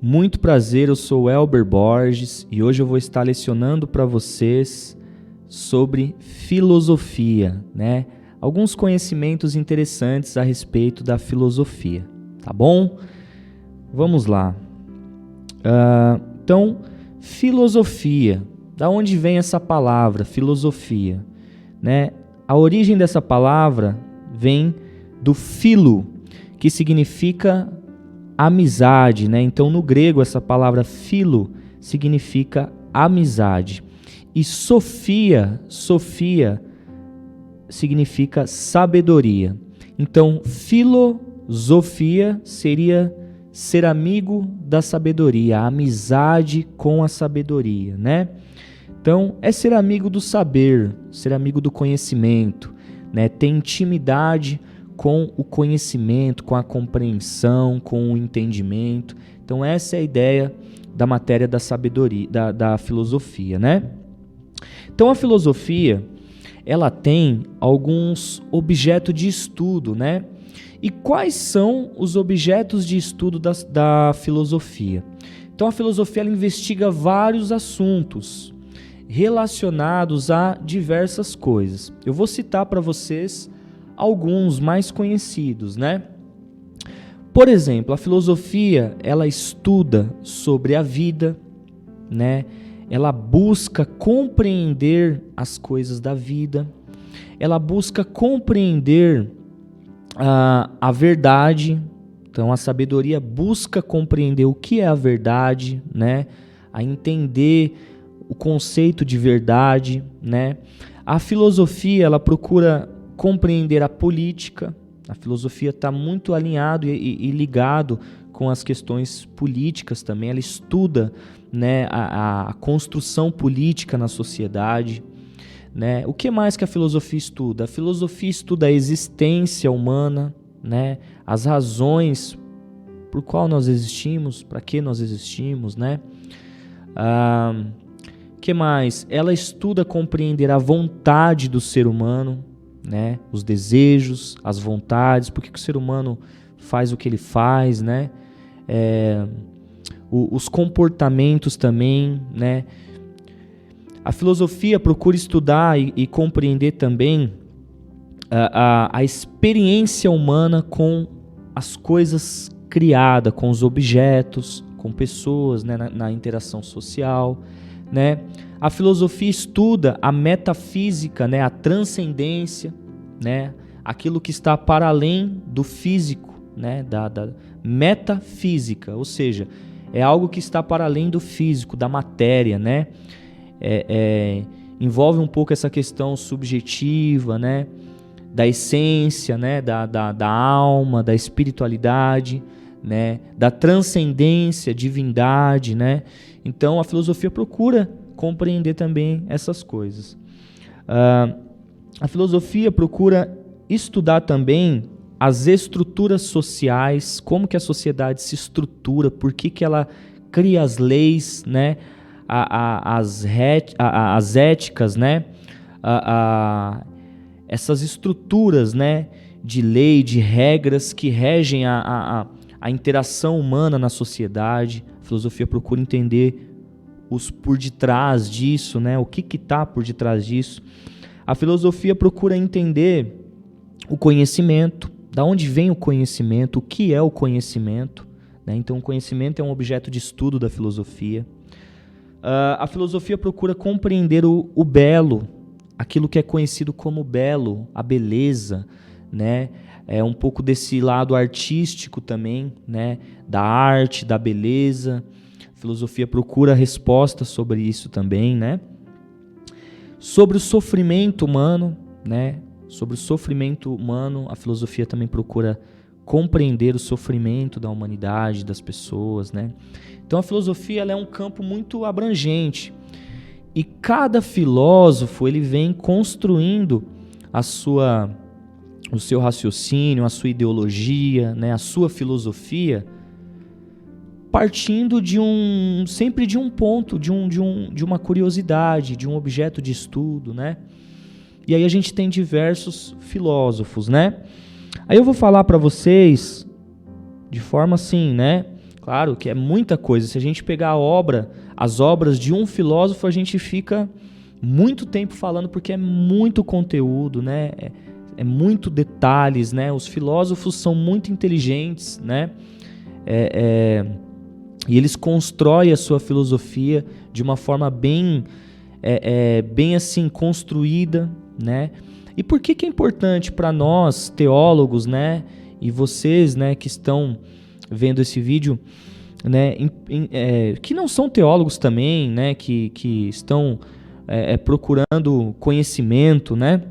Muito prazer, eu sou o Elber Borges e hoje eu vou estar lecionando para vocês sobre filosofia, né? Alguns conhecimentos interessantes a respeito da filosofia, tá bom? Vamos lá. Então, filosofia. Da onde vem essa palavra, filosofia? Né? A origem dessa palavra vem do philo, que significa amizade, né? Então, no grego, essa palavra philo significa amizade. E sofia significa sabedoria. Então, filosofia seria ser amigo da sabedoria, a amizade com a sabedoria, né? Então, é ser amigo do saber, ser amigo do conhecimento, né? Ter intimidade com o conhecimento, com a compreensão, com o entendimento. Então, essa é a ideia da matéria da sabedoria, da filosofia, né? Então, a filosofia, ela tem alguns objetos de estudo, né? E quais são os objetos de estudo da filosofia? Então, a filosofia ela investiga vários assuntos relacionados a diversas coisas. Eu vou citar para vocês alguns mais conhecidos, né? Por exemplo, a filosofia, ela estuda sobre a vida, né? Ela busca compreender as coisas da vida, ela busca compreender a verdade. Então, a sabedoria busca compreender o que é a verdade, né? A entender o conceito de verdade, né? A filosofia, ela procura compreender a política. A filosofia está muito alinhado e ligado com as questões políticas também. Ela estuda, né, a construção política na sociedade, né? O que mais que a filosofia estuda? A filosofia estuda a existência humana, né? As razões por qual nós existimos, para que nós existimos, né? Que mais? Ela estuda compreender a vontade do ser humano, né? Os desejos, as vontades, por que o ser humano faz o que ele faz, né? Os comportamentos também, né? A filosofia procura estudar e compreender também a experiência humana com as coisas criadas, com os objetos, com pessoas, né? na interação social, né? A filosofia estuda a metafísica, né? A transcendência, né? Aquilo que está para além do físico, né? Da metafísica, ou seja, é algo que está para além do físico, da matéria, né? Envolve um pouco essa questão subjetiva, né? Da essência, né? Da alma, da espiritualidade, né? Da transcendência, divindade, né? Então, a filosofia procura compreender também essas coisas. A filosofia procura estudar também as estruturas sociais, como que a sociedade se estrutura, por que ela cria as leis, né? As éticas, né? Essas estruturas, né? De lei, de regras que regem a interação humana na sociedade. A filosofia procura entender os por detrás disso, né? O que está por detrás disso. A filosofia procura entender o conhecimento, da onde vem o conhecimento, o que é o conhecimento, né? Então, o conhecimento é um objeto de estudo da filosofia. A filosofia procura compreender o belo, aquilo que é conhecido como belo, a beleza, né? É um pouco desse lado artístico também, né? Da arte, da beleza. A filosofia procura respostas sobre isso também, né? Sobre o sofrimento humano, né? Sobre o sofrimento humano, a filosofia também procura compreender o sofrimento da humanidade, das pessoas, né? Então a filosofia ela é um campo muito abrangente e cada filósofo ele vem construindo o seu raciocínio, a sua ideologia, né? A sua filosofia partindo sempre de um ponto, de uma curiosidade, de um objeto de estudo, né? E aí a gente tem diversos filósofos, né? Aí eu vou falar para vocês de forma assim, né? Claro que é muita coisa. Se a gente pegar as obras de um filósofo, a gente fica muito tempo falando, porque é muito conteúdo, né? É muito detalhes, né? Os filósofos são muito inteligentes, né? E eles constroem a sua filosofia de uma forma bem assim construída, né? E por que é importante para nós teólogos, né? E vocês, né, que estão vendo esse vídeo, né, que não são teólogos também, né, que estão procurando conhecimento, né?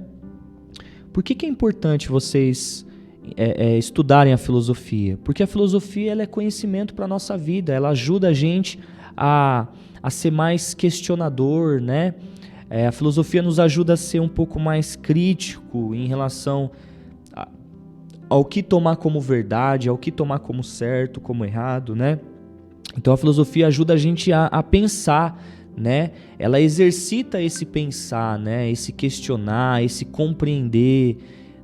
Por que é importante vocês estudarem a filosofia? Porque a filosofia ela é conhecimento para a nossa vida, ela ajuda a gente a ser mais questionador, né? A filosofia nos ajuda a ser um pouco mais crítico em relação ao que tomar como verdade, ao que tomar como certo, como errado, né? Então a filosofia ajuda a gente a pensar, né? Ela exercita esse pensar, né? Esse questionar, esse compreender,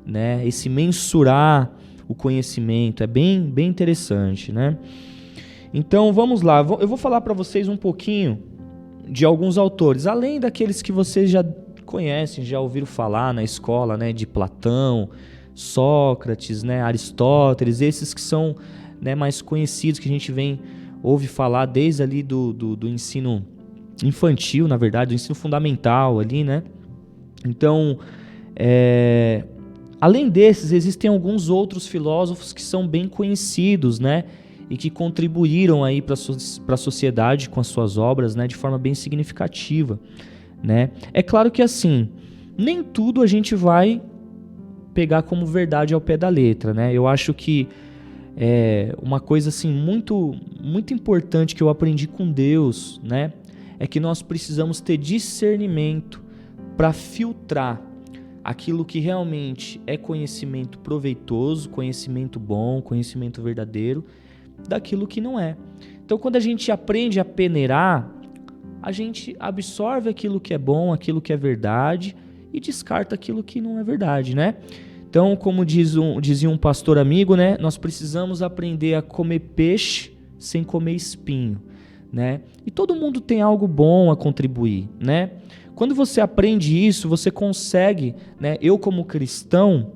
né? Esse mensurar o conhecimento. É bem interessante, né? Então vamos lá, eu vou falar para vocês um pouquinho de alguns autores, além daqueles que vocês já conhecem, já ouviram falar na escola, né? De Platão, Sócrates, né? Aristóteles, esses que são, né, mais conhecidos, que a gente ouve falar desde ali do ensino infantil, na verdade, do ensino fundamental ali, né? Então, além desses, existem alguns outros filósofos que são bem conhecidos, né? E que contribuíram aí para a sociedade com as suas obras, né? De forma bem significativa, né? É claro que assim, nem tudo a gente vai pegar como verdade ao pé da letra, né? Eu acho que uma coisa assim muito importante que eu aprendi com Deus, né? É que nós precisamos ter discernimento para filtrar aquilo que realmente é conhecimento proveitoso, conhecimento bom, conhecimento verdadeiro, daquilo que não é. Então, quando a gente aprende a peneirar, a gente absorve aquilo que é bom, aquilo que é verdade e descarta aquilo que não é verdade, né? Então, como dizia um pastor amigo, né? Nós precisamos aprender a comer peixe sem comer espinho, né? E todo mundo tem algo bom a contribuir, né? Quando você aprende isso, você consegue, né? Eu como cristão,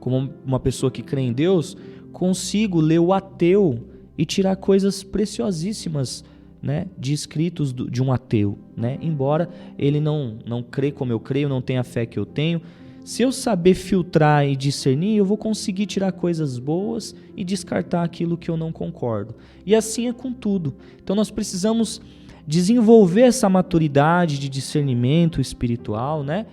como uma pessoa que crê em Deus, consigo ler o ateu e tirar coisas preciosíssimas, né, de escritos de um ateu, né? Embora ele não crê como eu creio, não tenha a fé que eu tenho, se eu saber filtrar e discernir, eu vou conseguir tirar coisas boas e descartar aquilo que eu não concordo. E assim é com tudo. Então nós precisamos desenvolver essa maturidade de discernimento espiritual, né,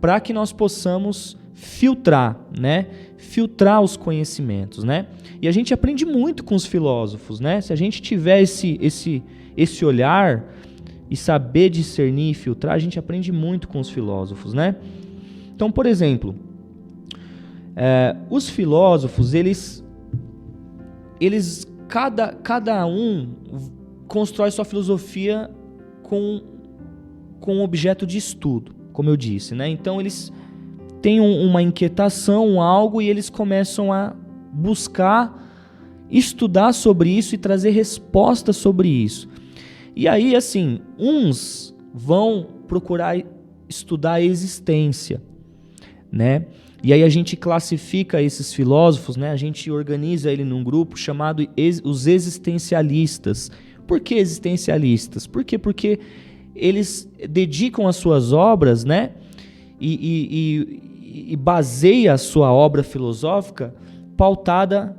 para que nós possamos filtrar, né? Filtrar os conhecimentos, né? E a gente aprende muito com os filósofos, né? Se a gente tiver esse olhar e saber discernir e filtrar, a gente aprende muito com os filósofos, né? Então, por exemplo, os filósofos, cada um constrói sua filosofia com um objeto de estudo, como eu disse, né? Então, eles têm uma inquietação, algo, e eles começam a buscar estudar sobre isso e trazer respostas sobre isso. E aí, assim, uns vão procurar estudar a existência, né? E aí a gente classifica esses filósofos, né? A gente organiza ele num grupo chamado os existencialistas. Por que existencialistas? Por quê? Porque eles dedicam as suas obras, né? E baseia a sua obra filosófica pautada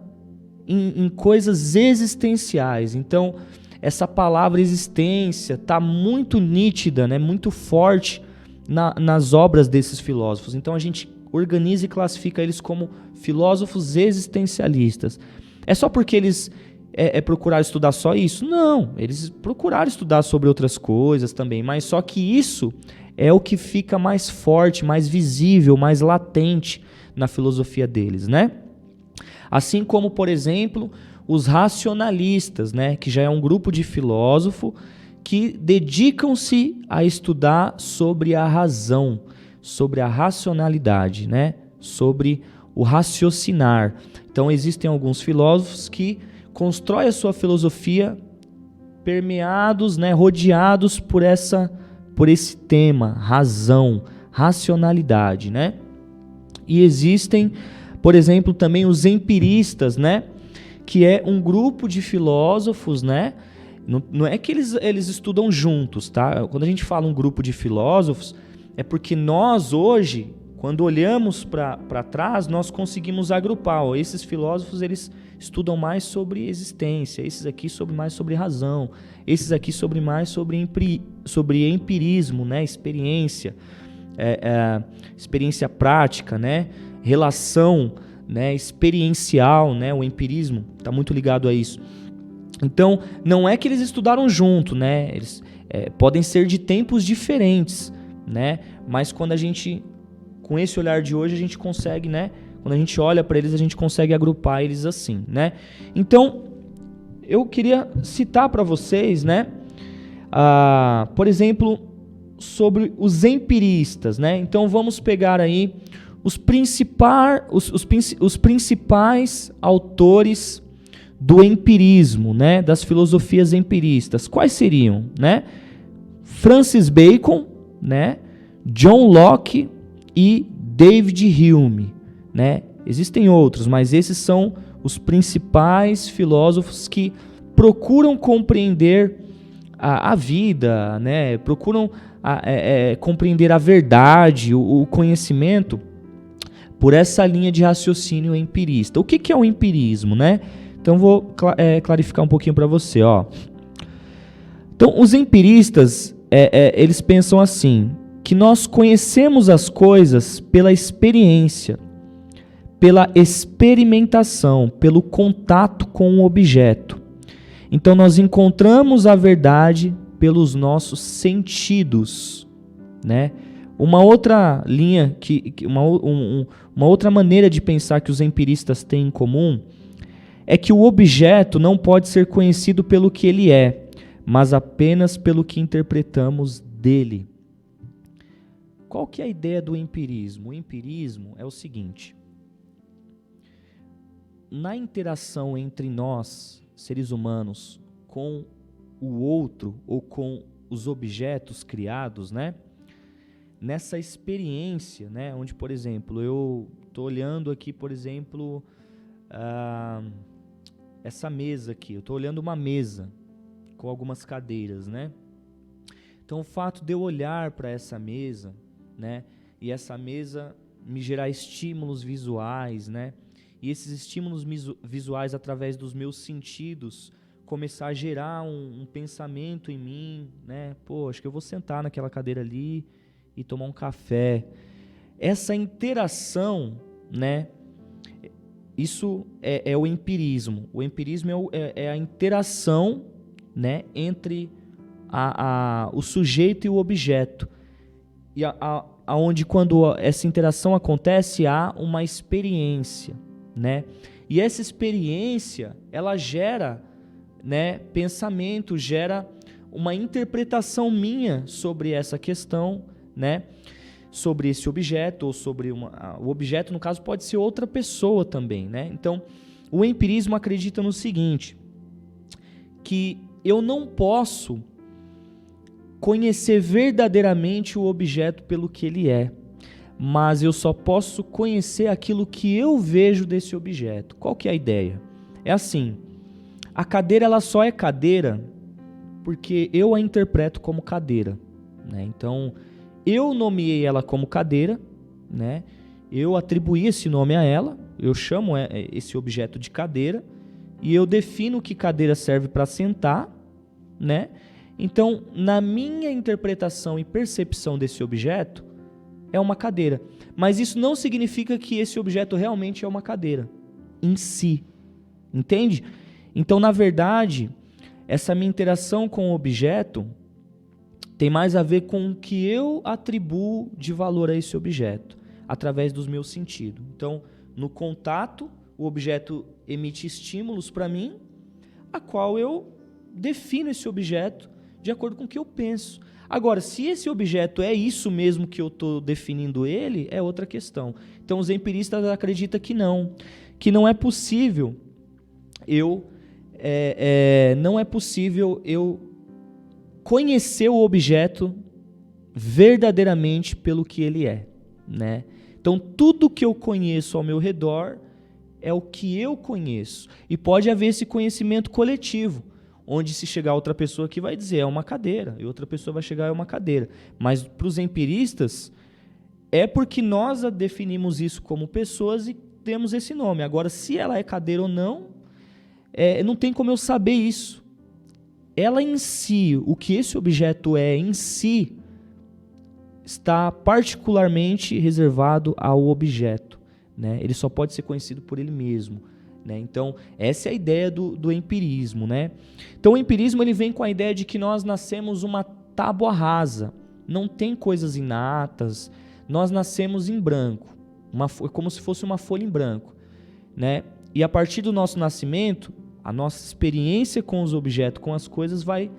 em coisas existenciais. Então, essa palavra existência está muito nítida, né? Muito forte nas obras desses filósofos. Então, a gente organiza e classifica eles como filósofos existencialistas. É só porque eles procuraram estudar só isso? Não, eles procuraram estudar sobre outras coisas também, mas só que isso é o que fica mais forte, mais visível, mais latente na filosofia deles, né? Assim como, por exemplo, os racionalistas, né? Que já é um grupo de filósofos que dedicam-se a estudar sobre a razão, sobre a racionalidade, né? Sobre o raciocinar. Então existem alguns filósofos que constrói a sua filosofia permeados, né, rodeados por esse tema, razão, racionalidade, né? E existem, por exemplo, também os empiristas, né, que é um grupo de filósofos, né? Não é que eles estudam juntos, tá? Quando a gente fala um grupo de filósofos, é porque nós hoje, quando olhamos para trás, nós conseguimos agrupar. Ó, esses filósofos, eles estudam mais sobre existência, esses aqui mais sobre razão, esses aqui mais sobre empirismo, né? Experiência, experiência prática, né? Relação, né? Experiencial, né? O empirismo está muito ligado a isso. Então, não é que eles estudaram junto, né? Eles podem ser de tempos diferentes, né? Mas quando a gente, com esse olhar de hoje, a gente consegue, né? Quando a gente olha para eles, a gente consegue agrupar eles assim, né? Então, eu queria citar para vocês, né? Por exemplo, sobre os empiristas, né? Então, vamos pegar aí os principais autores do empirismo, né? Das filosofias empiristas. Quais seriam, né? Francis Bacon, né? John Locke e David Hume, né? Existem outros, mas esses são os principais filósofos que procuram compreender a vida, né? Procuram compreender a verdade, o conhecimento por essa linha de raciocínio empirista. O que é o empirismo, né? Então vou clarificar um pouquinho para você, ó. Então, os empiristas, eles pensam assim, que nós conhecemos as coisas pela experiência, pela experimentação, pelo contato com o objeto. Então, nós encontramos a verdade pelos nossos sentidos, né? Uma outra linha, uma outra maneira de pensar que os empiristas têm em comum é que o objeto não pode ser conhecido pelo que ele é, mas apenas pelo que interpretamos dele. Qual que é a ideia do empirismo? O empirismo é o seguinte: na interação entre nós, seres humanos, com o outro ou com os objetos criados, né? Nessa experiência, né? Onde, por exemplo, eu estou olhando aqui, por exemplo, essa mesa aqui, eu estou olhando uma mesa com algumas cadeiras, né? Então, o fato de eu olhar para essa mesa, né? E essa mesa me gerar estímulos visuais, né? E esses estímulos visuais, através dos meus sentidos, começar a gerar um pensamento em mim, né? Pô, acho que eu vou sentar naquela cadeira ali e tomar um café. Essa interação, né? Isso é o empirismo. O empirismo é a interação, né, entre o sujeito e o objeto. E aonde, quando essa interação acontece, há uma experiência, né? E essa experiência, ela gera, né, pensamento, gera uma interpretação minha sobre essa questão, né? Sobre esse objeto, ou sobre o objeto, no caso, pode ser outra pessoa também, né? Então, o empirismo acredita no seguinte, que eu não posso conhecer verdadeiramente o objeto pelo que ele é, mas eu só posso conhecer aquilo que eu vejo desse objeto. Qual que é a ideia? É assim, a cadeira, ela só é cadeira porque eu a interpreto como cadeira, né? Então, eu nomeei ela como cadeira, né? Eu atribuí esse nome a ela, eu chamo esse objeto de cadeira, e eu defino que cadeira serve para sentar, né? Então, na minha interpretação e percepção desse objeto, é uma cadeira. Mas isso não significa que esse objeto realmente é uma cadeira em si. Entende? Então, na verdade, essa minha interação com o objeto tem mais a ver com o que eu atribuo de valor a esse objeto, através dos meus sentidos. Então, no contato, o objeto emite estímulos para mim, a qual eu defino esse objeto de acordo com o que eu penso. Agora, se esse objeto é isso mesmo que eu estou definindo ele, é outra questão. Então, os empiristas acreditam que não é possível eu não é possível eu conhecer o objeto verdadeiramente pelo que ele é, né? Então, tudo que eu conheço ao meu redor é o que eu conheço. E pode haver esse conhecimento coletivo, onde se chegar outra pessoa que vai dizer é uma cadeira, e outra pessoa vai chegar é uma cadeira. Mas para os empiristas, é porque nós definimos isso como pessoas e temos esse nome. Agora, se ela é cadeira ou não, não tem como eu saber isso. Ela em si, o que esse objeto é em si, está particularmente reservado ao objeto, né? Ele só pode ser conhecido por ele mesmo, né? Então, essa é a ideia do empirismo, né? Então, o empirismo ele vem com a ideia de que nós nascemos uma tábua rasa, não tem coisas inatas, nós nascemos em branco, como se fosse uma folha em branco, né? E a partir do nosso nascimento, a nossa experiência com os objetos, com as coisas, vai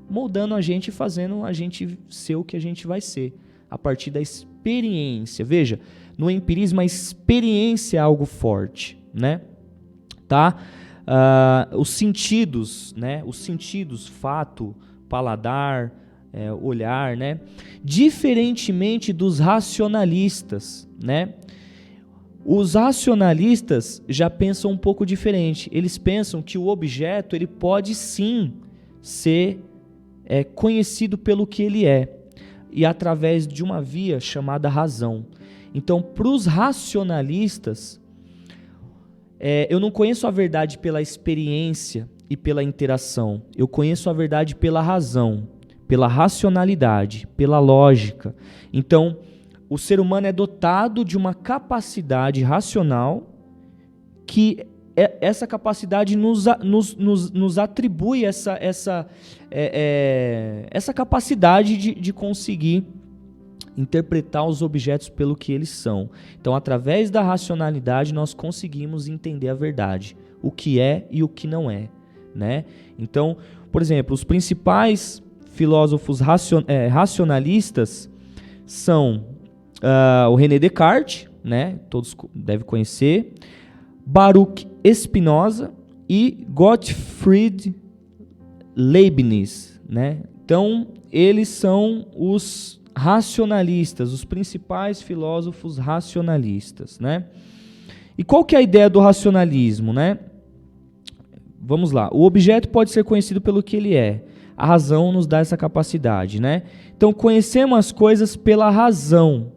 moldando a gente e fazendo a gente ser o que a gente vai ser, a partir da experiência. Veja, no empirismo a experiência é algo forte, né? Tá? Os sentidos, né? Os sentidos, fato, paladar, olhar, né? Diferentemente dos racionalistas, né? Os racionalistas já pensam um pouco diferente. Eles pensam que o objeto ele pode sim ser conhecido pelo que ele é, e através de uma via chamada razão. Então, para os racionalistas, eu não conheço a verdade pela experiência e pela interação. Eu conheço a verdade pela razão, pela racionalidade, pela lógica. Então, o ser humano é dotado de uma capacidade racional que essa capacidade nos atribui essa capacidade de conseguir interpretar os objetos pelo que eles são. Então, através da racionalidade, nós conseguimos entender a verdade, o que é e o que não é, né? Então, por exemplo, os principais filósofos racionalistas são o René Descartes, né? Todos devem conhecer, Baruch Spinoza e Gottfried Leibniz, né? Então, eles são os racionalistas, os principais filósofos racionalistas, né? E qual que é a ideia do racionalismo, né? Vamos lá. O objeto pode ser conhecido pelo que ele é. A razão nos dá essa capacidade, né? Então, conhecemos as coisas pela razão.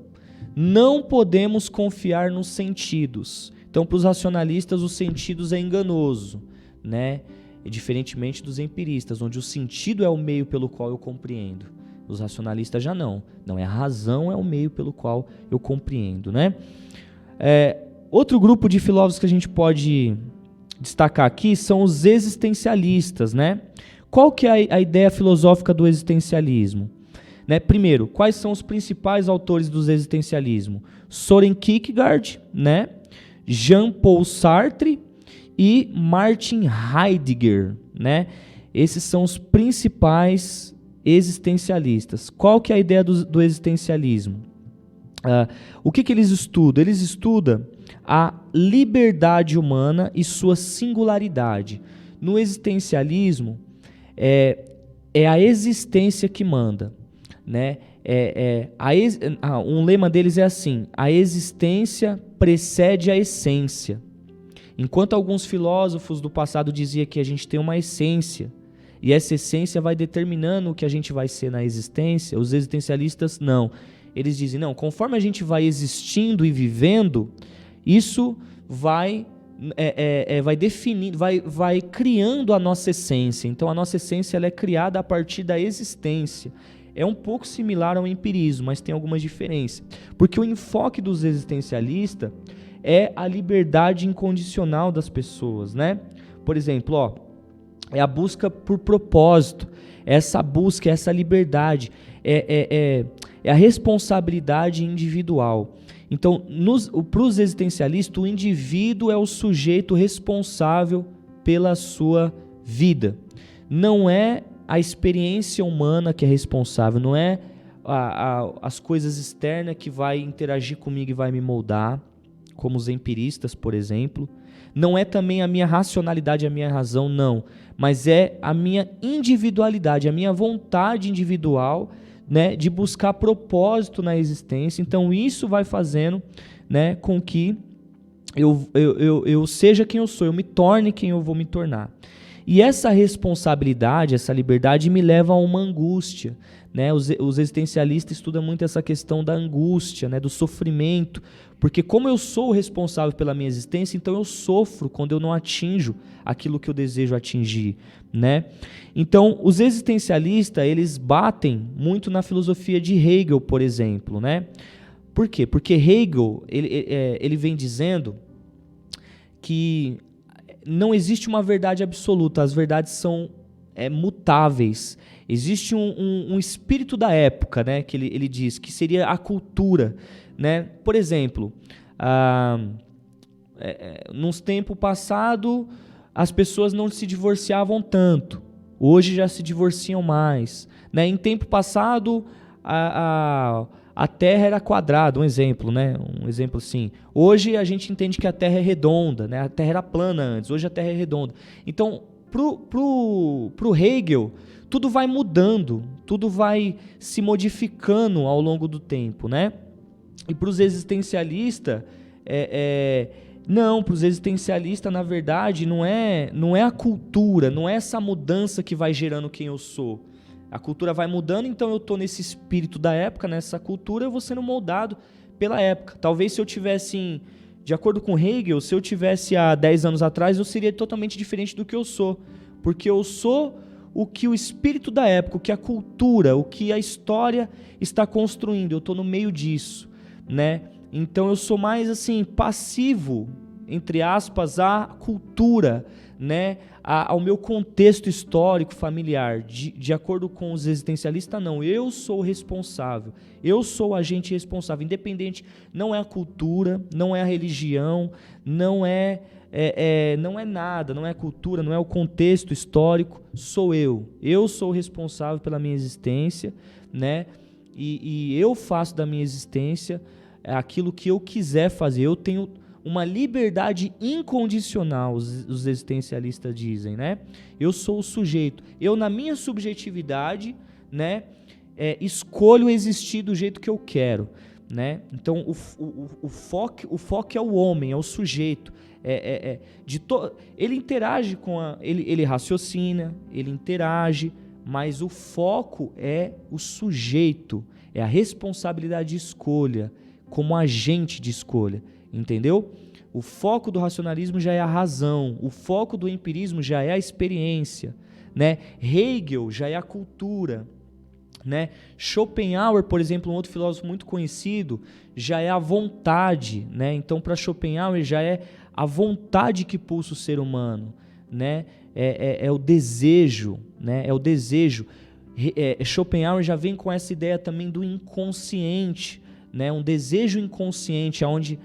Não podemos confiar nos sentidos. Então, para os racionalistas, os sentidos é enganoso, né? E diferentemente dos empiristas, onde o sentido é o meio pelo qual eu compreendo. Os racionalistas já não. Não, a razão é o meio pelo qual eu compreendo, né? Outro grupo de filósofos que a gente pode destacar aqui são os existencialistas, né? Qual que é a ideia filosófica do existencialismo? Né? Primeiro, quais são os principais autores do existencialismo? Soren Kierkegaard, né? Jean-Paul Sartre e Martin Heidegger, né? Esses são os principais existencialistas. Qual que é a ideia do existencialismo? O que eles estudam? Eles estudam a liberdade humana e sua singularidade. No existencialismo, é a existência que manda, né? Um lema deles é assim: a existência precede a essência. Enquanto alguns filósofos do passado diziam que a gente tem uma essência, e essa essência vai determinando o que a gente vai ser na existência, os existencialistas não. Eles dizem, não, conforme a gente vai existindo e vivendo, isso vai definindo, vai criando a nossa essência. Então a nossa essência ela é criada a partir da existência. É um pouco similar ao empirismo, mas tem algumas diferenças. Porque o enfoque dos existencialistas é a liberdade incondicional das pessoas, né? Por exemplo, é a busca por propósito, essa busca, essa liberdade, é a responsabilidade individual. Então, para os existencialistas, o indivíduo é o sujeito responsável pela sua vida. Não é a experiência humana que é responsável, não é as coisas externas que vai interagir comigo e vai me moldar, como os empiristas, por exemplo. Não é também a minha racionalidade, a minha razão, não. Mas é a minha individualidade, a minha vontade individual, né, de buscar propósito na existência. Então isso vai fazendo, né, com que eu seja quem eu sou, eu me torne quem eu vou me tornar. E essa responsabilidade, essa liberdade me leva a uma angústia, né? Os existencialistas estudam muito essa questão da angústia, né? Do sofrimento, porque como eu sou o responsável pela minha existência, então eu sofro quando eu não atinjo aquilo que eu desejo atingir, né? Então, os existencialistas, eles batem muito na filosofia de Hegel, por exemplo, né? Por quê? Porque Hegel, ele vem dizendo que não existe uma verdade absoluta, as verdades são mutáveis. Existe um espírito da época, né, que ele diz, que seria a cultura. Né? Por exemplo, nos tempos passados, as pessoas não se divorciavam tanto. Hoje já se divorciam mais. Né? Em tempo passado, a Terra era quadrada, um exemplo, né? Um exemplo assim. Hoje a gente entende que a Terra é redonda, né? A Terra era plana antes, hoje a Terra é redonda. Então, pro Hegel, tudo vai mudando, tudo vai se modificando ao longo do tempo, né? E para os existencialistas, não, para os existencialistas, na verdade, não é a cultura, não é essa mudança que vai gerando quem eu sou. A cultura vai mudando, então eu estou nesse espírito da época, nessa cultura, eu vou sendo moldado pela época. Talvez se eu tivesse, de acordo com Hegel, se eu tivesse há 10 anos atrás, eu seria totalmente diferente do que eu sou. Porque eu sou o que o espírito da época, o que a cultura, o que a história está construindo. Eu estou no meio disso, né? Então eu sou mais assim, passivo, entre aspas, à cultura, né? Ao meu contexto histórico, familiar. De acordo com os existencialistas, não. Eu sou o responsável. Eu sou o agente responsável. Independente, não é a cultura, não é a religião, não é nada, não é a cultura, não é o contexto histórico. Sou eu. Eu sou o responsável pela minha existência, né? E eu faço da minha existência aquilo que eu quiser fazer. Eu tenho uma liberdade incondicional, os existencialistas dizem, né? Eu sou o sujeito. Eu, na minha subjetividade, né, escolho existir do jeito que eu quero, né? Então, o foco é o homem, é o sujeito. Ele interage com ele raciocina, ele interage, mas o foco é o sujeito, é a responsabilidade de escolha, como agente de escolha. Entendeu? O foco do racionalismo já é a razão, o foco do empirismo já é a experiência, né? Hegel já é a cultura, né? Schopenhauer, por exemplo, um outro filósofo muito conhecido, já é a vontade, né? Então, para Schopenhauer já é a vontade que pulsa o ser humano, né? É o desejo, né? É o desejo. Schopenhauer já vem com essa ideia também do inconsciente, né? Um desejo inconsciente, onde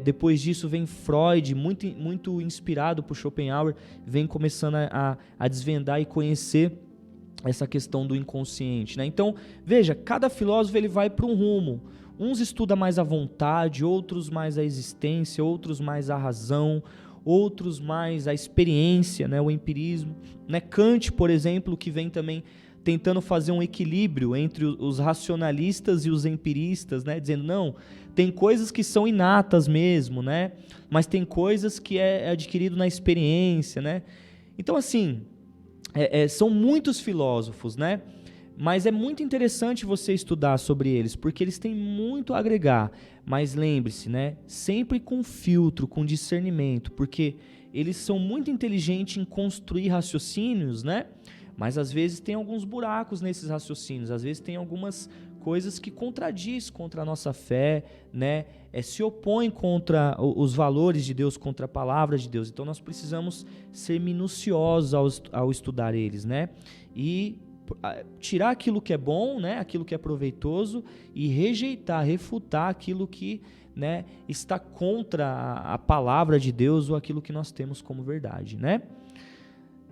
depois disso vem Freud, muito inspirado por Schopenhauer, vem começando a desvendar e conhecer essa questão do inconsciente, né? Então, veja, cada filósofo ele vai para um rumo. Uns estudam mais a vontade, outros mais a existência, outros mais a razão, outros mais a experiência, né? O empirismo, né? Kant, por exemplo, que vem também tentando fazer um equilíbrio entre os racionalistas e os empiristas, né? Dizendo, não, tem coisas que são inatas mesmo, né? Mas tem coisas que é adquirido na experiência, né? Então, assim, são muitos filósofos, né? Mas é muito interessante você estudar sobre eles, porque eles têm muito a agregar. Mas lembre-se, né? Sempre com filtro, com discernimento, porque eles são muito inteligentes em construir raciocínios, né? Mas às vezes tem alguns buracos nesses raciocínios, às vezes tem algumas coisas que contradiz contra a nossa fé, né? Se opõem contra os valores de Deus, contra a palavra de Deus. Então nós precisamos ser minuciosos ao estudar eles, né? E tirar aquilo que é bom, né? Aquilo que é proveitoso, e rejeitar, refutar aquilo que, né, está contra a palavra de Deus ou aquilo que nós temos como verdade, né?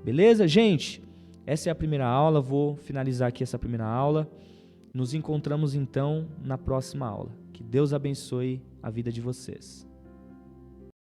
Beleza, gente? Essa é a primeira aula, vou finalizar aqui essa primeira aula. Nos encontramos então na próxima aula. Que Deus abençoe a vida de vocês.